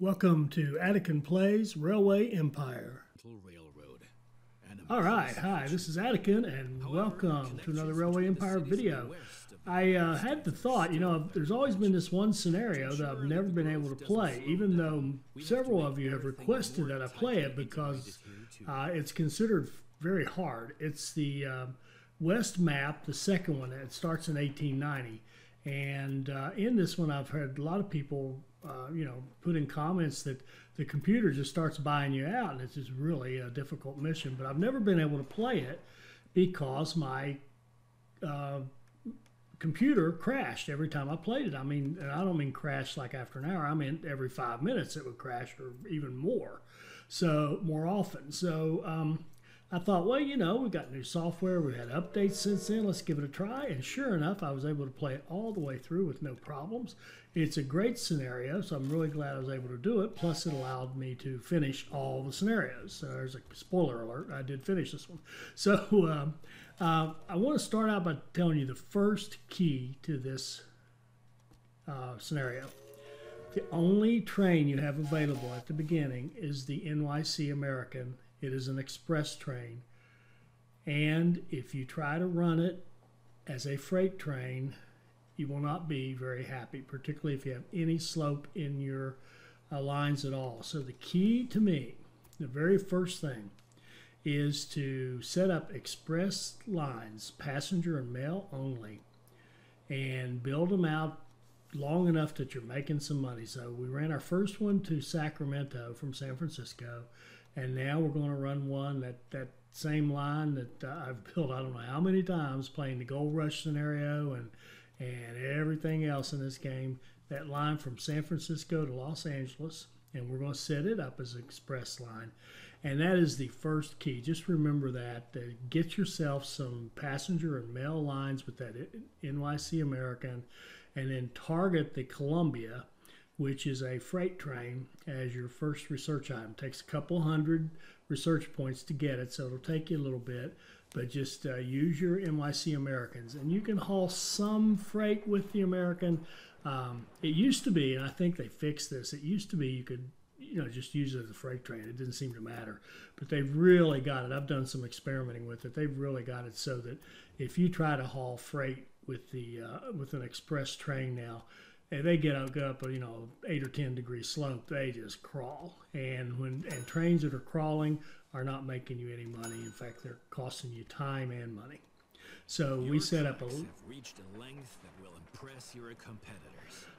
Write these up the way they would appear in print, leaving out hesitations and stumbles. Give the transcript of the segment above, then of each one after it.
Welcome to Attican Plays Railway Empire. Railroad. All right, hi, this is Attican, and welcome to another Railway Empire video. I had the thought, there's always been this one scenario that I've never been able to play, even though several of you have requested that I play it because it's considered very hard. It's the West map, the second one. It starts in 1890. And in this one, I've heard a lot of people, put in comments that the computer just starts buying you out, and it's just really a difficult mission. But I've never been able to play it because my computer crashed every time I played it. I mean, and I don't mean crash like after an hour. I mean every 5 minutes it would crash, or even more. So more often. So I thought, well, we've got new software. We've had updates since then. Let's give it a try. And sure enough, I was able to play it all the way through with no problems. It's a great scenario, so I'm really glad I was able to do it. Plus, it allowed me to finish all the scenarios. So there's a spoiler alert. I did finish this one. So I want to start out by telling you the first key to this scenario. The only train you have available at the beginning is the NYC American. It is an express train, and if you try to run it as a freight train, you will not be very happy, particularly if you have any slope in your lines at all. So the key to me, the very first thing, is to set up express lines, passenger and mail only, and build them out long enough that you're making some money. So we ran our first one to Sacramento from San Francisco. And now we're going to run one, that same line that I've built I don't know how many times, playing the Gold Rush scenario and everything else in this game. That line from San Francisco to Los Angeles, and we're going to set it up as an express line. And that is the first key. Just remember that get yourself some passenger and mail lines with that NYC American, and then target the Columbia, which is a freight train, as your first research item. It takes a couple hundred research points to get it, so it'll take you a little bit, but just use your NYC Americans. And you can haul some freight with the American. It used to be, and I think they fixed this, it used to be you could just use it as a freight train. It didn't seem to matter. But they've really got it. I've done some experimenting with it. They've really got it so that if you try to haul freight with an express train now, they get up 8 or 10 degree slope, they just crawl. And trains that are crawling are not making you any money. In fact, they're costing you time and money. So we set up reached a length that will impress your competitors.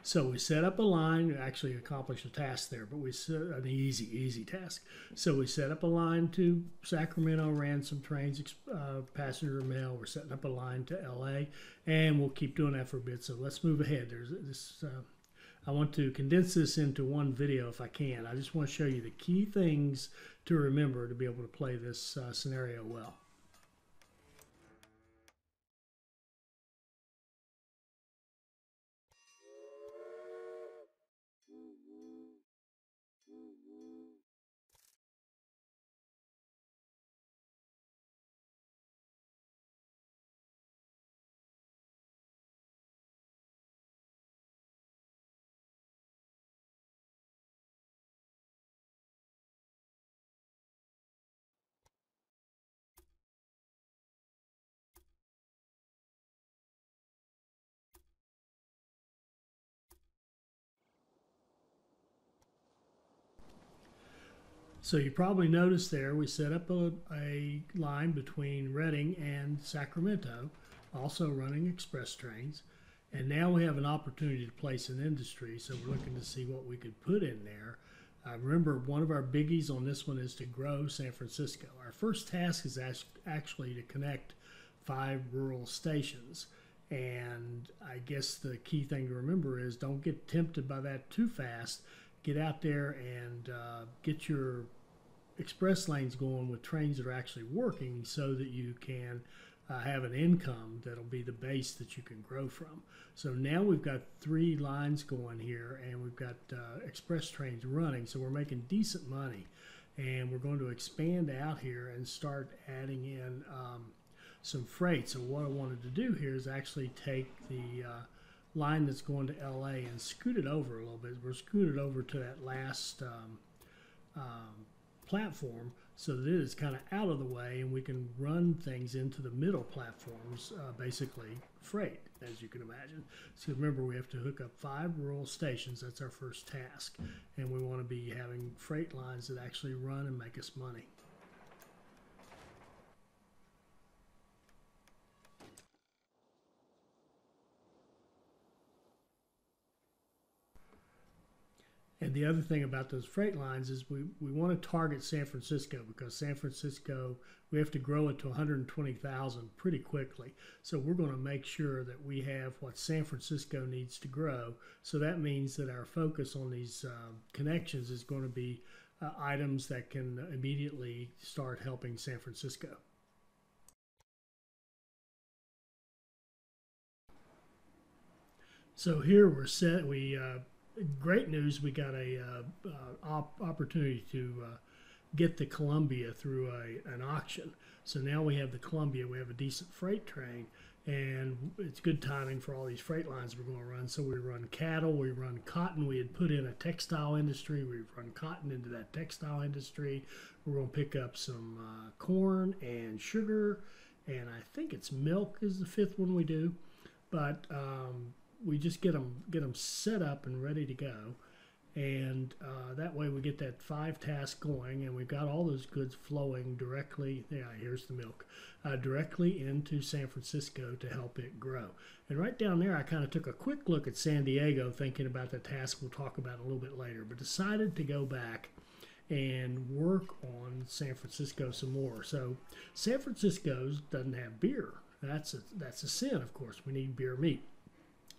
So we set up a line. We actually accomplished a task there, but we set an easy task. So we set up a line to Sacramento, ran some trains, passenger mail. We're setting up a line to LA, and we'll keep doing that for a bit. So let's move ahead. I want to condense this into one video if I can. I just want to show you the key things to remember to be able to play this scenario well. So you probably noticed there we set up a line between Reading and Sacramento, also running express trains. And now we have an opportunity to place an industry, so we're looking to see what we could put in there. Remember, one of our biggies on this one is to grow San Francisco. Our first task is actually to connect 5 rural stations. And I guess the key thing to remember is don't get tempted by that too fast. Get out there and get your express lanes going with trains that are actually working, so that you can have an income that'll be the base that you can grow from. So now we've got 3 lines going here, and we've got express trains running, so we're making decent money. And we're going to expand out here and start adding in some freight. So what I wanted to do here is actually take the line that's going to LA and scoot it over a little bit. We're scooted over to that last platform so that it is kind of out of the way, and we can run things into the middle platforms, basically freight, as you can imagine. So remember, we have to hook up 5 rural stations. That's our first task, and we want to be having freight lines that actually run and make us money. And the other thing about those freight lines is we want to target San Francisco, because San Francisco, we have to grow it to 120,000 pretty quickly. So we're going to make sure that we have what San Francisco needs to grow. So that means that our focus on these connections is going to be items that can immediately start helping San Francisco. So here we're set. Great news, we got a opportunity to get the Columbia through an auction. So now we have the Columbia, we have a decent freight train, and it's good timing for all these freight lines we're going to run. So we run cattle, we run cotton. We had put in a textile industry, we run cotton into that textile industry. We're going to pick up some corn and sugar, and I think it's milk is the 5th one we do. But we just get them set up and ready to go, and that way we get that 5 task going, and we've got all those goods flowing directly. Yeah, here's the milk, directly into San Francisco to help it grow. And right down there, I kind of took a quick look at San Diego, thinking about the task we'll talk about a little bit later, but decided to go back and work on San Francisco some more. So San Francisco doesn't have beer. That's a sin, of course. We need beer meat.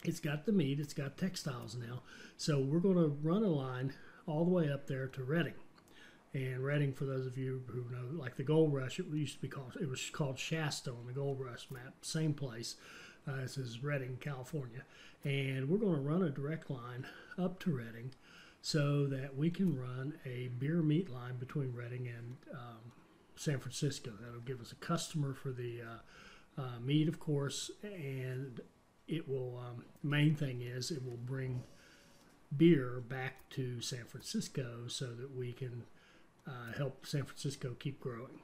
It's got the meat, it's got textiles now. So we're going to run a line all the way up there to Redding. And Redding, for those of you who know, like the Gold Rush, it used to be called, it was called Shasta on the Gold Rush map, same place. This is Redding, California. And we're going to run a direct line up to Redding so that we can run a beer meat line between Redding and San Francisco. That'll give us a customer for the meat, of course, and it will, main thing is it will bring beer back to San Francisco so that we can help San Francisco keep growing.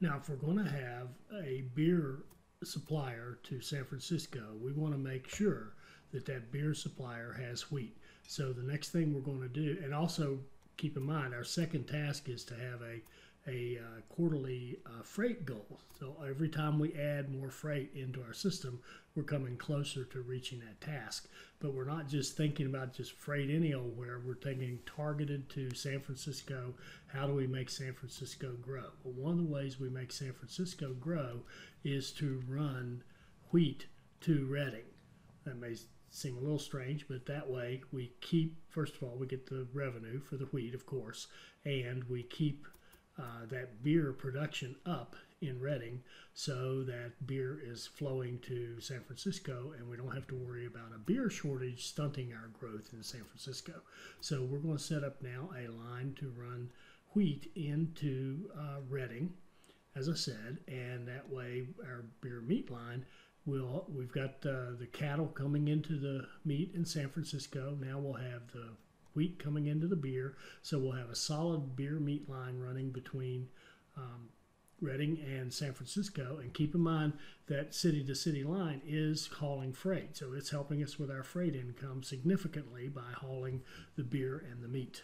Now, if we're going to have a beer supplier to San Francisco, we want to make sure that that beer supplier has wheat. So the next thing we're going to do, and also keep in mind, our second task is to have a quarterly freight goal. So every time we add more freight into our system, we're coming closer to reaching that task. But we're not just thinking about just freight any old where. We're thinking targeted to San Francisco. How do we make San Francisco grow? Well, one of the ways we make San Francisco grow is to run wheat to Redding. That may seem a little strange, but that way we keep, first of all, we get the revenue for the wheat, of course, and we keep that beer production up in Redding so that beer is flowing to San Francisco, and we don't have to worry about a beer shortage stunting our growth in San Francisco. So we're going to set up now a line to run wheat into Redding, as I said, and that way our beer meat line we've got the cattle coming into the meat in San Francisco. Now we'll have the wheat coming into the beer, so we'll have a solid beer meat line running between Redding and San Francisco. And keep in mind that city to city line is hauling freight, so it's helping us with our freight income significantly by hauling the beer and the meat.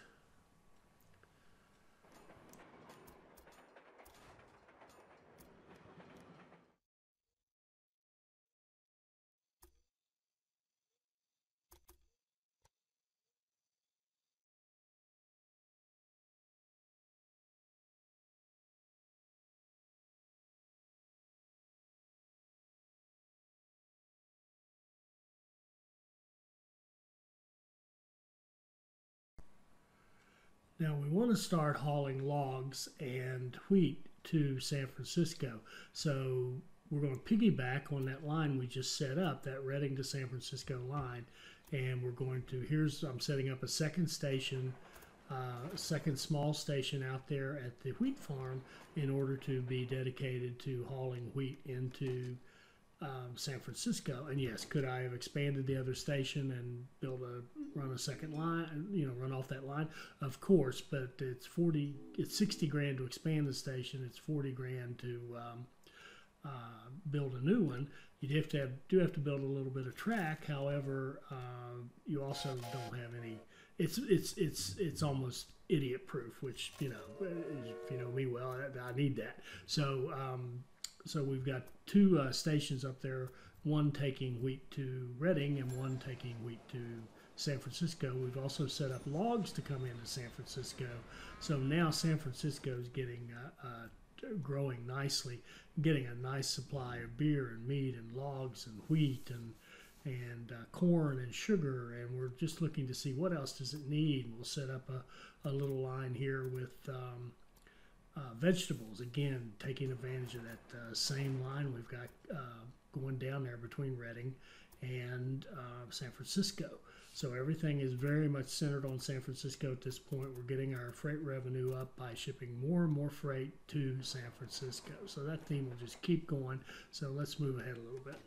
Now we want to start hauling logs and wheat to San Francisco. So we're going to piggyback on that line we just set up, that Reading to San Francisco line, and we're going to, I'm setting up a second station, second small station out there at the wheat farm in order to be dedicated to hauling wheat into San Francisco. And yes, could I have expanded the other station and run a second line, run off that line? Of course, but it's 60 grand to expand the station. It's 40 grand to build a new one. You do have to build a little bit of track. However, you also don't have any. It's almost idiot proof, which if you know me well, I need that. So so we've got two stations up there, one taking wheat to Reading and one taking wheat to San Francisco. We've also set up logs to come into San Francisco. So now San Francisco is getting growing nicely, getting a nice supply of beer and meat and logs and wheat and corn and sugar, and we're just looking to see what else does it need. We'll set up a little line here with vegetables, again taking advantage of that same line we've got going down there between Reading and San Francisco. So everything is very much centered on San Francisco at this point. We're getting our freight revenue up by shipping more and more freight to San Francisco. So that theme will just keep going. So let's move ahead a little bit.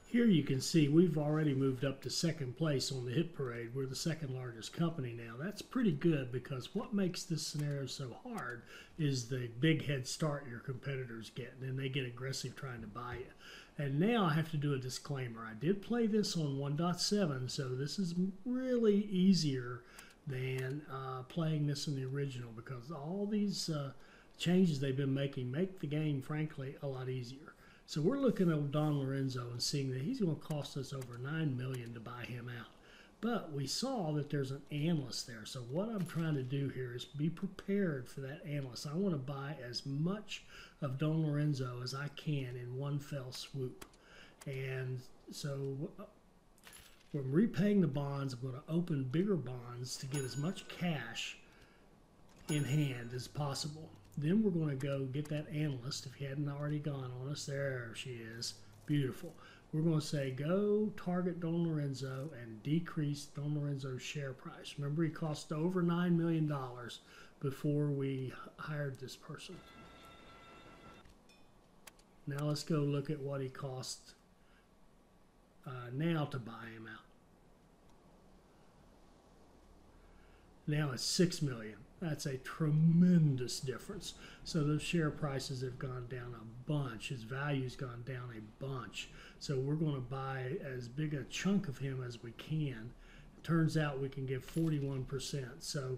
Here you can see we've already moved up to second place on the hit parade. We're the second largest company now. That's pretty good, because what makes this scenario so hard is the big head start your competitors get, and then they get aggressive trying to buy you. And now I have to do a disclaimer. I did play this on 1.7, so this is really easier than playing this in the original, because all these changes they've been making make the game, frankly, a lot easier. So we're looking at Don Lorenzo and seeing that he's going to cost us over $9 million to buy him out. But we saw that there's an analyst there. So what I'm trying to do here is be prepared for that analyst. I want to buy as much of Don Lorenzo as I can in one fell swoop. And so when repaying the bonds, I'm going to open bigger bonds to get as much cash in hand as possible. Then we're going to go get that analyst, if he hadn't already gone on us. There she is. Beautiful. We're going to say go target Don Lorenzo and decrease Don Lorenzo's share price. Remember, he cost over $9 million before we hired this person. Now let's go look at what he cost now to buy him out. Now it's $6 million. That's a tremendous difference. So those share prices have gone down a bunch. His value's gone down a bunch. So we're going to buy as big a chunk of him as we can. It turns out we can get 41%. So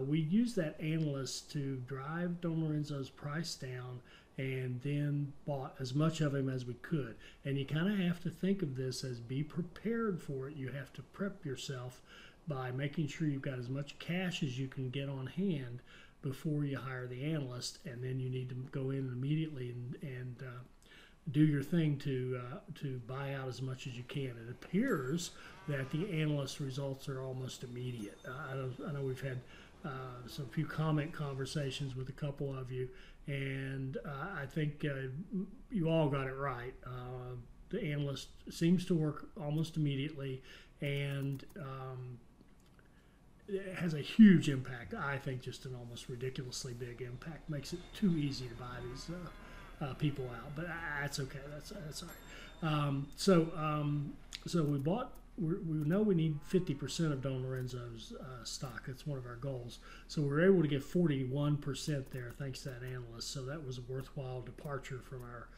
we use that analyst to drive Don Lorenzo's price down, and then bought as much of him as we could. And you kind of have to think of this as be prepared for it. You have to prep yourself by making sure you've got as much cash as you can get on hand before you hire the analyst, and then you need to go in immediately and do your thing to buy out as much as you can. It appears that the analyst results are almost immediate. I know we've had some few comment conversations with a couple of you, and I think you all got it right. The analyst seems to work almost immediately, and it has a huge impact. I think just an almost ridiculously big impact. Makes it too easy to buy these people out, but that's okay. That's all right. So we bought. We know we need 50% of Don Lorenzo's stock. That's one of our goals. So we were able to get 41% there thanks to that analyst. So that was a worthwhile departure from our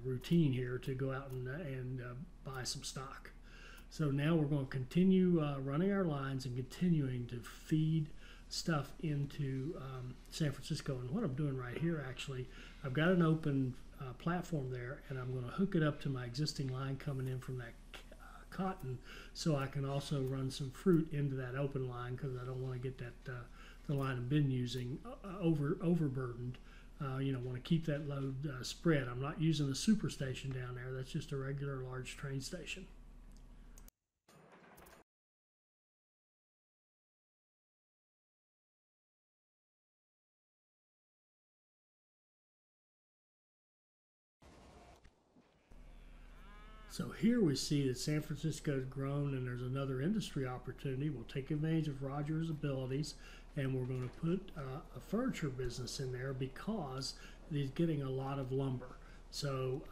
routine here to go out and buy some stock. So now we're going to continue running our lines and continuing to feed stuff into San Francisco. And what I'm doing right here, actually, I've got an open platform there, and I'm going to hook it up to my existing line coming in from that cotton, so I can also run some fruit into that open line, because I don't want to get that the line I've been using overburdened. Want to keep that load spread. I'm not using a super station down there. That's just a regular large train station. So here we see that San Francisco's grown and there's another industry opportunity. We'll take advantage of Roger's abilities, and we're going to put a furniture business in there because he's getting a lot of lumber. So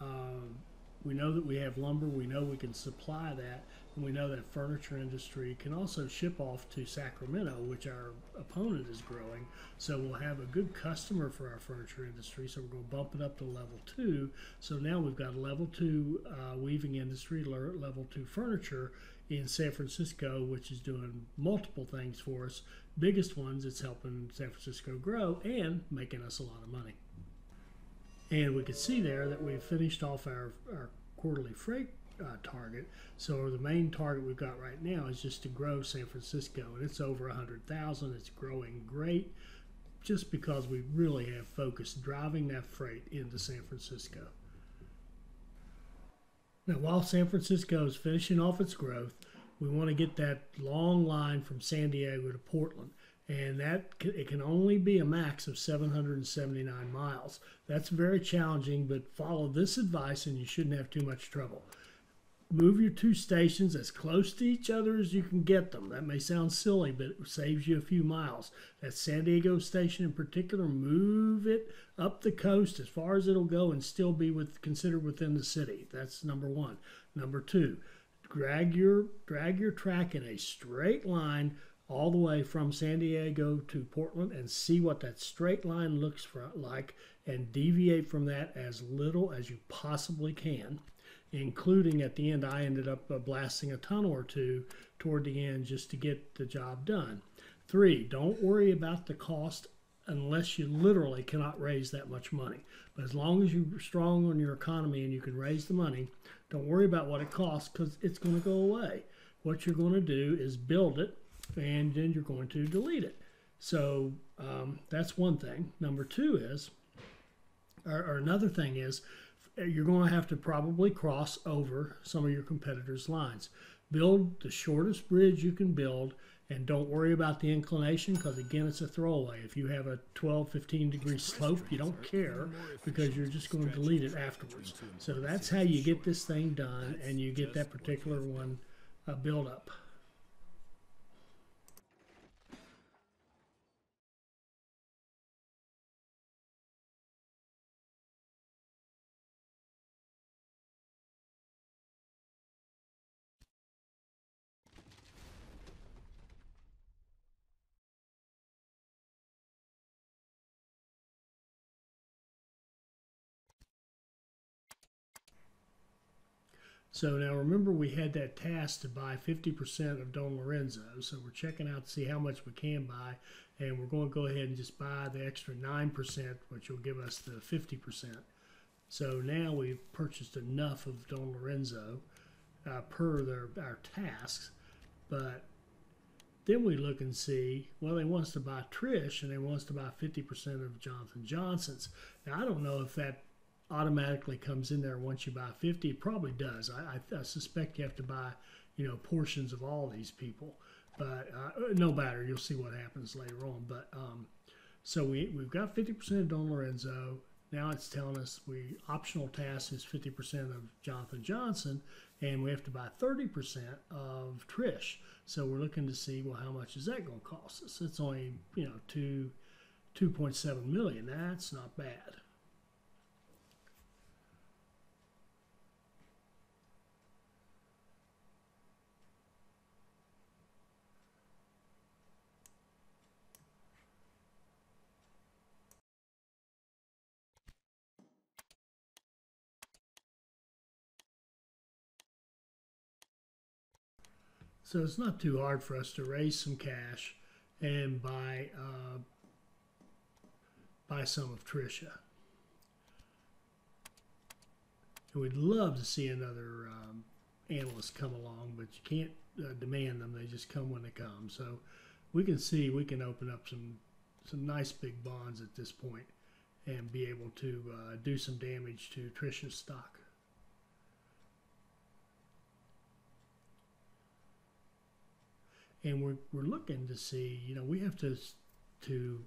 we know that we have lumber, we know we can supply that, and we know that furniture industry can also ship off to Sacramento, which our opponent is growing. So we'll have a good customer for our furniture industry, so we're going to bump it up to level 2. So now we've got a level 2 weaving industry, level 2 furniture in San Francisco, which is doing multiple things for us. Biggest ones, it's helping San Francisco grow and making us a lot of money. And we can see there that we've finished off our quarterly freight target. So the main target we've got right now is just to grow San Francisco, and it's over 100,000. It's growing great just because we really have focused driving that freight into San Francisco. Now, while San Francisco is finishing off its growth, we want to get that long line from San Diego to Portland. And it can only be a max of 779 miles. That's very challenging, but follow this advice and you shouldn't have too much trouble. Move your 2 stations as close to each other as you can get them. That may sound silly, but it saves you a few miles. That San Diego station in particular, move it up the coast as far as it'll go and still be considered within the city. That's number 1. Number 2, drag your track in a straight line all the way from San Diego to Portland and see what that straight line looks like, and deviate from that as little as you possibly can, including at the end I ended up blasting a tunnel or 2 toward the end just to get the job done. 3, don't worry about the cost unless you literally cannot raise that much money. But as long as you're strong on your economy and you can raise the money, don't worry about what it costs because it's going to go away. What you're going to do is build it, and then you're going to delete it. So that's one thing. Number 2 is, or another thing is, you're going to have to probably cross over some of your competitors' lines. Build the shortest bridge you can build, and don't worry about the inclination because, again, it's a throwaway. If you have a 12, 15 degree slope, you don't care because you're just going to delete it afterwards. So that's how you get this thing done, and you get that particular one built up. So now remember we had that task to buy 50% of Don Lorenzo. So we're checking out to see how much we can buy. And we're going to go ahead and just buy the extra 9%, which will give us the 50%. So now we've purchased enough of Don Lorenzo per our tasks. But then we look and see, well, they want us to buy Trish and they want us to buy 50% of Johnson & Johnson's. Now, I don't know if that automatically comes in there once you buy 50. It probably does. I suspect you have to buy, portions of all these people, but no matter. You'll see what happens later on. But so we've got 50% of Don Lorenzo. Now it's telling us optional task is 50% of Johnson & Johnson, and we have to buy 30% of Trish. So we're looking to see, well, how much is that going to cost us? It's only 2.7 million. That's not bad. So it's not too hard for us to raise some cash and buy some of Tricia. And we'd love to see another analyst come along, but you can't demand them. They just come when they come. So we can see we can open up some nice big bonds at this point and be able to do some damage to Tricia's stock. And we're looking to see, we have to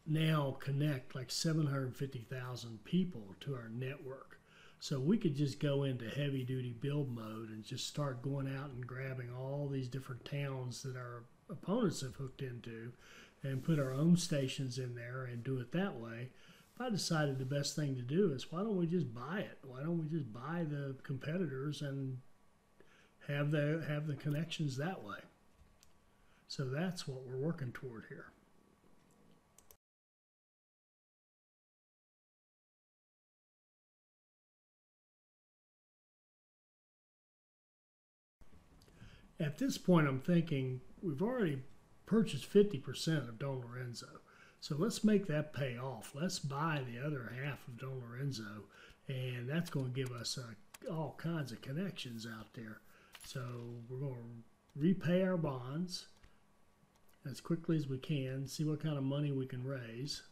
now connect like 750,000 people to our network. So we could just go into heavy duty build mode and just start going out and grabbing all these different towns that our opponents have hooked into and put our own stations in there and do it that way. I decided the best thing to do is, why don't we just buy it? Why don't we just buy the competitors and have the connections that way? So that's what we're working toward here. At this point, I'm thinking we've already purchased 50% of Don Lorenzo. So let's make that pay off. Let's buy the other half of Don Lorenzo, and that's going to give us all kinds of connections out there. So we're going to repay our bonds as quickly as we can, see what kind of money we can raise,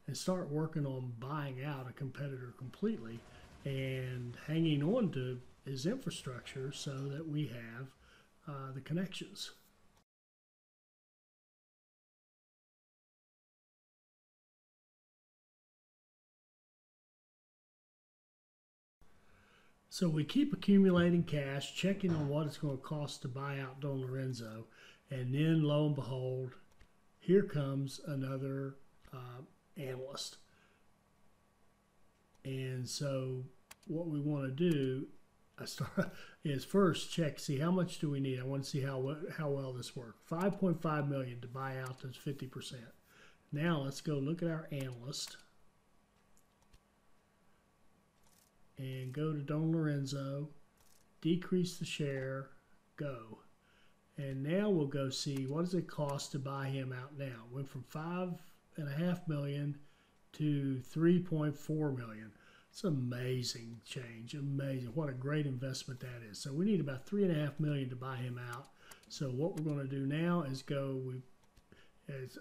and start working on buying out a competitor completely and hanging on to his infrastructure so that we have the connections. So we keep accumulating cash, checking on what it's going to cost to buy out Don Lorenzo, and then lo and behold, here comes another analyst. And so what we want to do is first check, see how much do we need. I want to see how well this works. 5.5 million to buy out those 50%. Now let's go look at our analyst and go to Don Lorenzo, decrease the share, go. And now we'll go see what does it cost to buy him out now. Went from 5.5 million to 3.4 million. It's an amazing change, amazing. What a great investment that is. So we need about 3.5 million to buy him out. So what we're going to do now is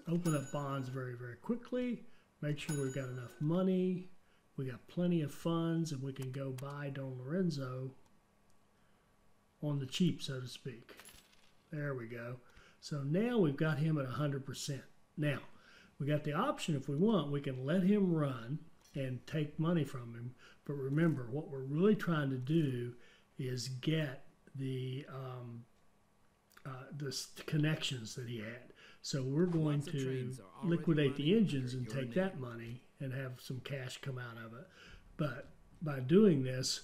open up bonds very, very quickly, make sure we've got enough money, we got plenty of funds, and we can go buy Don Lorenzo on the cheap, so to speak. There we go. So now we've got him at 100%. Now, we got the option, if we want, we can let him run and take money from him. But remember, what we're really trying to do is get the connections that he had. So we're going to liquidate the engines and take that money and have some cash come out of it. But by doing this,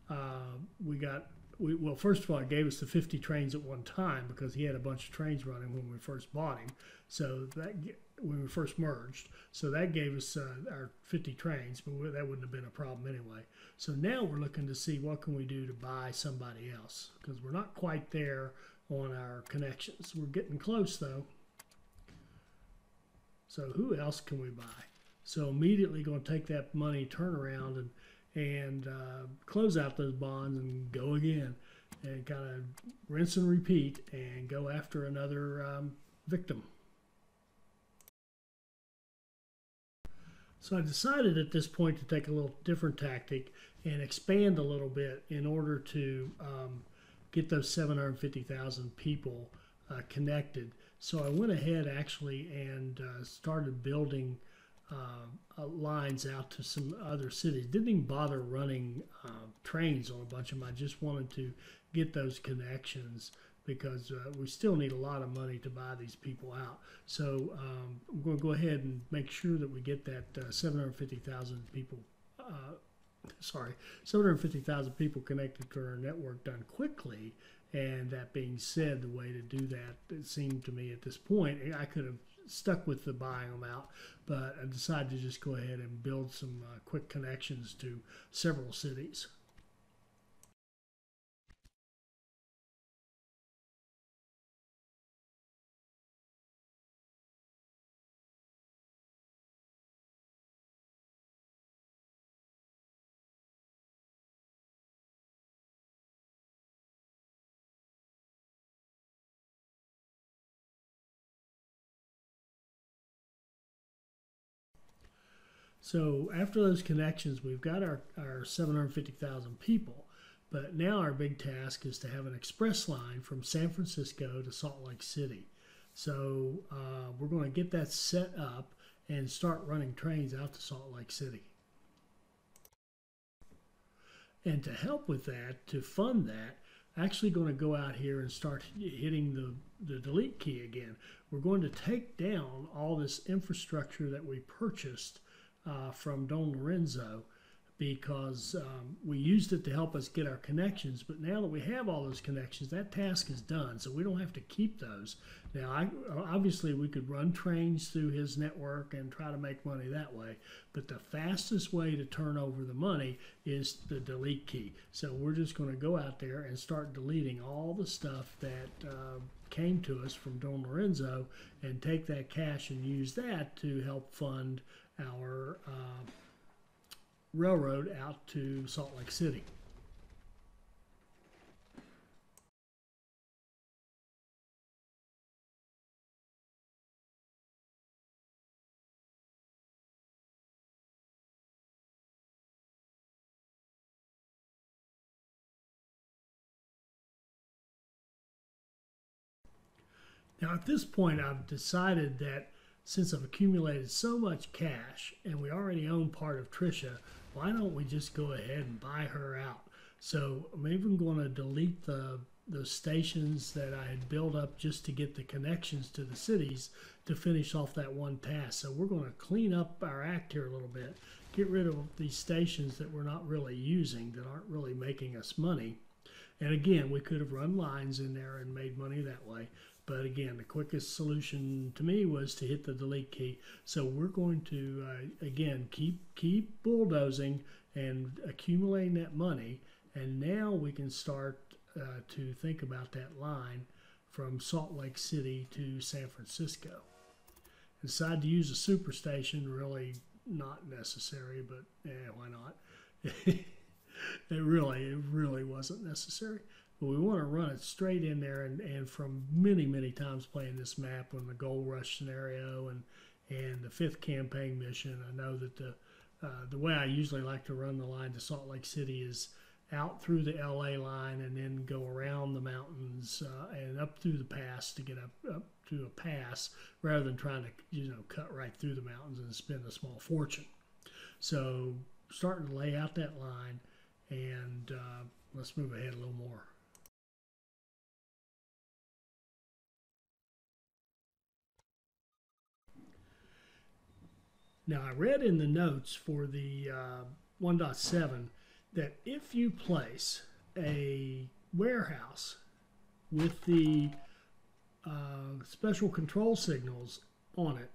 well, first of all, it gave us the 50 trains at one time because he had a bunch of trains running when we first bought him. So that when we first merged, so that gave us our 50 trains, but that wouldn't have been a problem anyway. So now we're looking to see what can we do to buy somebody else, because we're not quite there on our connections. We're getting close though. So who else can we buy? So immediately going to take that money, turn around and close out those bonds and go again, and kind of rinse and repeat and go after another victim. So I decided at this point to take a little different tactic and expand a little bit in order to get those 750,000 people connected. So I went ahead actually and started building lines out to some other cities. Didn't even bother running trains on a bunch of them. I just wanted to get those connections because we still need a lot of money to buy these people out. So I'm going to go ahead and make sure that we get that 750,000 people, 750,000 people connected to our network done quickly. And that being said, the way to do that, it seemed to me at this point, I could have stuck with the buying them out, but I decided to just go ahead and build some quick connections to several cities. So after those connections, we've got our 750,000 people, but now our big task is to have an express line from San Francisco to Salt Lake City. So we're going to get that set up and start running trains out to Salt Lake City. And to help with that, to fund that, actually going to go out here and start hitting the delete key again. We're going to take down all this infrastructure that we purchased from Don Lorenzo, because we used it to help us get our connections, but now that we have all those connections, that task is done, so we don't have to keep those. Now, obviously, we could run trains through his network and try to make money that way, but the fastest way to turn over the money is the delete key. So we're just going to go out there and start deleting all the stuff that came to us from Don Lorenzo and take that cash and use that to help fund our railroad out to Salt Lake City. Now at this point I've decided that since I've accumulated so much cash and we already own part of Trisha, why don't we just go ahead and buy her out? So I'm even going to delete the stations that I had built up just to get the connections to the cities to finish off that one task. So we're going to clean up our act here a little bit, get rid of these stations that we're not really using, that aren't really making us money. And again, we could have run lines in there and made money that way. But again, the quickest solution to me was to hit the delete key. So we're going to, again, keep bulldozing and accumulating that money. And now we can start to think about that line from Salt Lake City to San Francisco. Decide to use a superstation, really not necessary, but why not? It really wasn't necessary. But we want to run it straight in there, and from many times playing this map on the Gold Rush scenario and the 5th campaign mission, I know that the way I usually like to run the line to Salt Lake City is out through the LA line and then go around the mountains and up through the pass to get up to a pass, rather than trying to cut right through the mountains and spend a small fortune. So starting to lay out that line, and let's move ahead a little more. Now, I read in the notes for the 1.7 that if you place a warehouse with the special control signals on it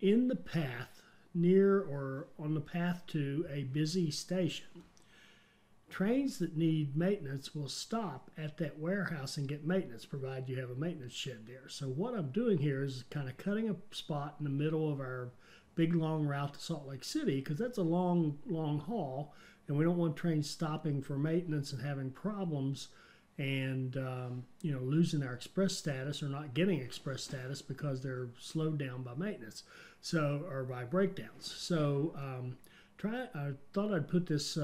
in the path near or on the path to a busy station, trains that need maintenance will stop at that warehouse and get maintenance, provided you have a maintenance shed there. So what I'm doing here is kind of cutting a spot in the middle of our big long route to Salt Lake City, because that's a long haul, and we don't want trains stopping for maintenance and having problems and losing our express status or not getting express status because they're slowed down by maintenance, or by breakdowns. So I thought I'd put this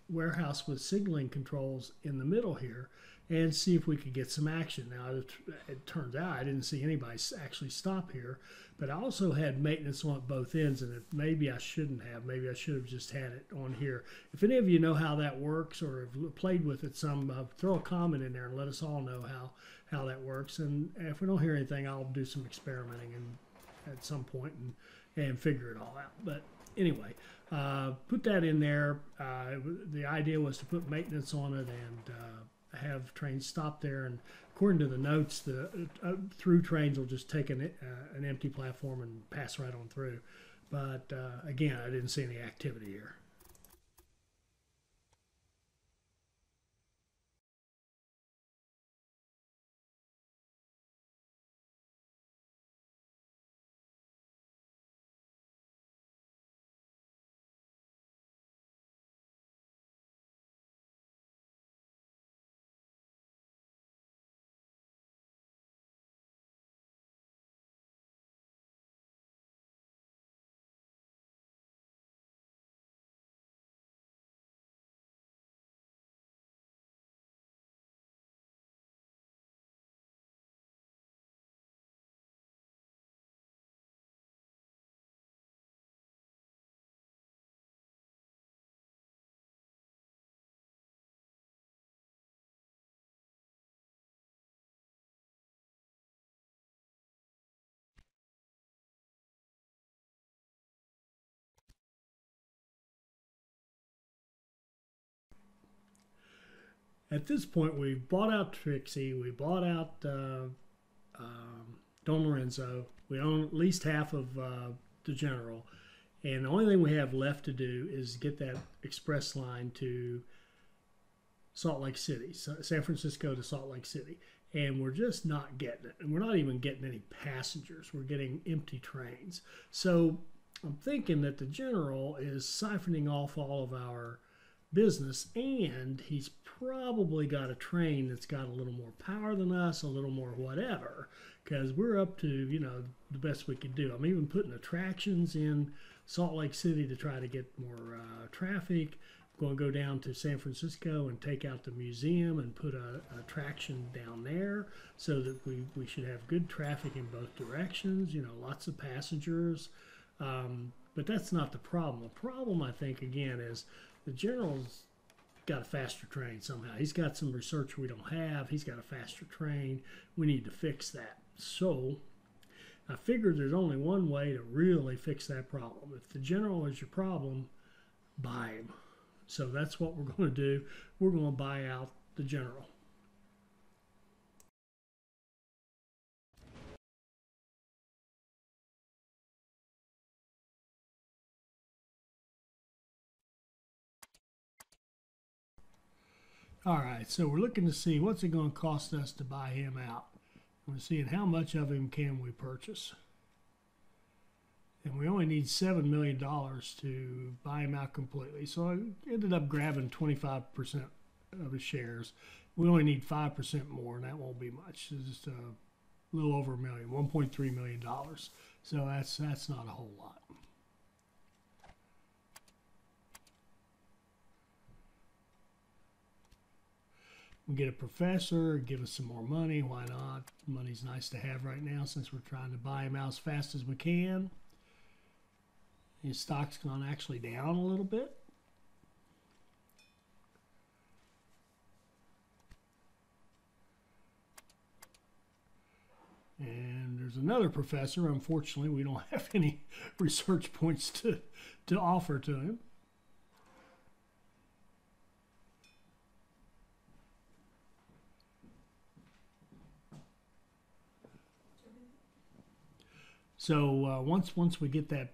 warehouse with signaling controls in the middle here and see if we could get some action. Now, it turns out I didn't see anybody actually stop here, but I also had maintenance on both ends, and maybe I shouldn't have. Maybe I should have just had it on here. If any of you know how that works or have played with it some, throw a comment in there and let us all know how that works. And if we don't hear anything, I'll do some experimenting at some point and figure it all out. But anyway, put that in there. The idea was to put maintenance on it and have trains stop there, and according to the notes, the through trains will just take an empty platform and pass right on through. But again, I didn't see any activity here. at this point, we've bought out Trixie, we bought out Don Lorenzo, we own at least half of the General, and the only thing we have left to do is get that express line to Salt Lake City, San Francisco to Salt Lake City, and we're just not getting it, and we're not even getting any passengers. We're getting empty trains. So I'm thinking that the General is siphoning off all of our business, and he's probably got a train that's got a little more power than us, a little more whatever, because we're up to, you know, the best we can do. I'm even putting attractions in Salt Lake City to try to get more traffic. I'm going to go down to San Francisco and take out the museum and put an attraction down there so that we should have good traffic in both directions, you know, lots of passengers. But that's not the problem. The problem, I think, again, is the General's got a faster train somehow. He's got some research we don't have. He's got a faster train. We need to fix that. So I figured there's only one way to really fix that problem. If the General is your problem, buy him. So that's what we're going to do. We're going to buy out the General. All right, so we're looking to see what's it going to cost us to buy him out. We're seeing how much of him can we purchase. And we only need $7 million to buy him out completely. So I ended up grabbing 25% of his shares. We only need 5% more, and that won't be much. It's just a little over $1 million, $1.3 million. So that's not a whole lot. We get a professor, give us some more money. Why not? Money's nice to have right now since we're trying to buy him out as fast as we can. His stock's gone actually down a little bit. And there's another professor. Unfortunately, we don't have any research points to offer to him. So once we get that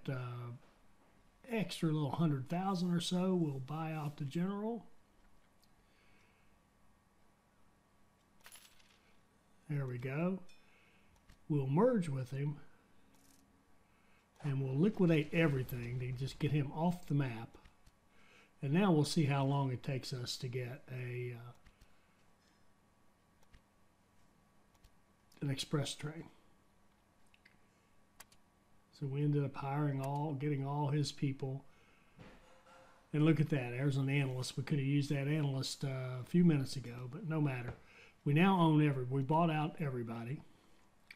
extra little 100,000 or so, we'll buy out the General. There we go. We'll merge with him, and we'll liquidate everything to just get him off the map. And now we'll see how long it takes us to get an express train. So we ended up getting all his people. And look at that, there's an analyst. We could have used that analyst a few minutes ago, but no matter. We now own we bought out everybody.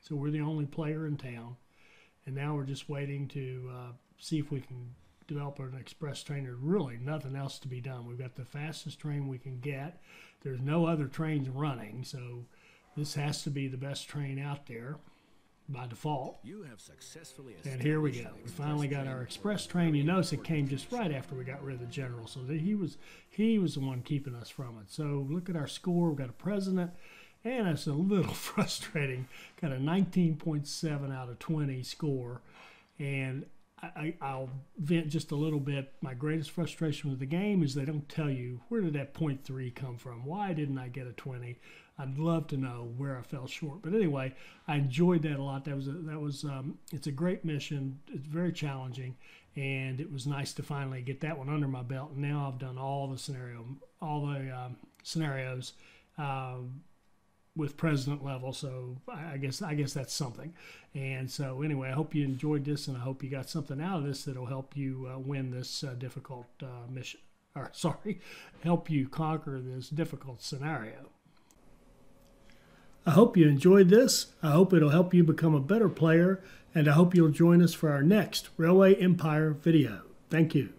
So we're the only player in town. And now we're just waiting to see if we can develop an express train. There's really nothing else to be done. We've got the fastest train we can get. There's no other trains running, so this has to be the best train out there by default. You have successfully and here we go. We finally got our express train. You notice it came just right after we got rid of the General, so that he was the one keeping us from it. So look at our score. We've got a president, and it's a little frustrating. Got a 19.7 out of 20 score, and I'll vent just a little bit. My greatest frustration with the game is they don't tell you, where did that 0.3 come from? Why didn't I get a 20? I'd love to know where I fell short. But anyway, I enjoyed that a lot. It's a great mission. It's very challenging, and it was nice to finally get that one under my belt. And now I've done all the scenarios with president level. So I guess that's something. And so anyway, I hope you enjoyed this, and I hope you got something out of this that'll help you win this difficult mission. Or help you conquer this difficult scenario. I hope you enjoyed this. I hope it'll help you become a better player, and I hope you'll join us for our next Railway Empire video. Thank you.